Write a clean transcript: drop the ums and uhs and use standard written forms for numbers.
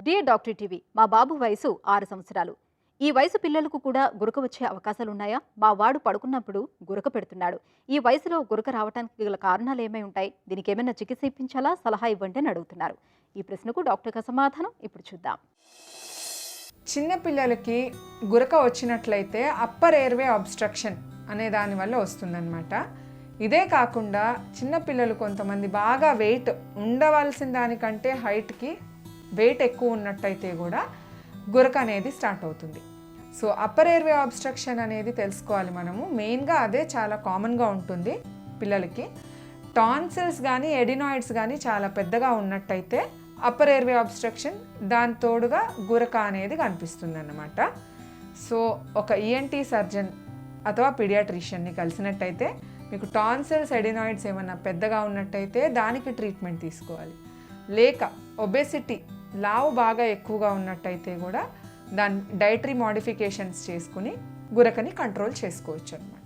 Dear doctor TV, మా బాబు వయసు 6 సంవత్సరాలు. ఈ వయసు పిల్లలకు కూడా గురక వచ్చే అవకాశాలున్నాయా? మా వాడు పడుకున్నప్పుడు గురక పెడుతున్నాడు. ఈ వయసులో గురక రావడానికి గల కారణాలు ఏమై ఉంటాయి? దీనికి ఏమైనా చికిత్స ఇప్పించాలా? సలహా ఇవ్వండి అని అడుగుతున్నారు. ఈ ప్రశ్నకు డాక్టర్ గారి సమాధానం ఇప్పుడు చూద్దాం. చిన్న పిల్లలకి గురక వచ్చినట్లయితే అప్పర్ ఎయిర్వే అబ్స్ట్రక్షన్ అనే దాని వల్ల వస్తుందన్నమాట. ఇదే కాకుండా చిన్నపిల్లలు కొంతమంది బాగా వెయిట్ ఉండవలసిన దానికంటే హైట్కి వెయిట్ ఎక్కువ ఉన్నట్టయితే కూడా గురక అనేది స్టార్ట్ అవుతుంది. సో అప్పర్ ఎయిర్వే అబ్స్ట్రక్షన్ అనేది తెలుసుకోవాలి మనము. మెయిన్గా అదే చాలా కామన్గా ఉంటుంది పిల్లలకి. టాన్సిల్స్ కానీ ఎడినాయిడ్స్ కానీ చాలా పెద్దగా ఉన్నట్టయితే అప్పర్ ఎయిర్వే అబ్స్ట్రక్షన్, దాని తోడుగా గురక అనేది కనిపిస్తుంది అన్నమాట. సో ఒక ఈఎన్టీ సర్జన్ అథవా పీడియాట్రిషియన్ని కలిసినట్టయితే మీకు టాన్సిల్స్ ఎడినాయిడ్స్ ఏమన్నా పెద్దగా ఉన్నట్టయితే దానికి ట్రీట్మెంట్ తీసుకోవాలి. లేక ఒబెసిటీ, లావు బాగా ఎక్కువగా ఉన్నట్టయితే కూడా దాని డైటరీ మోడిఫికేషన్స్ చేసుకుని గురకని కంట్రోల్ చేసుకోవచ్చు అన్నమాట.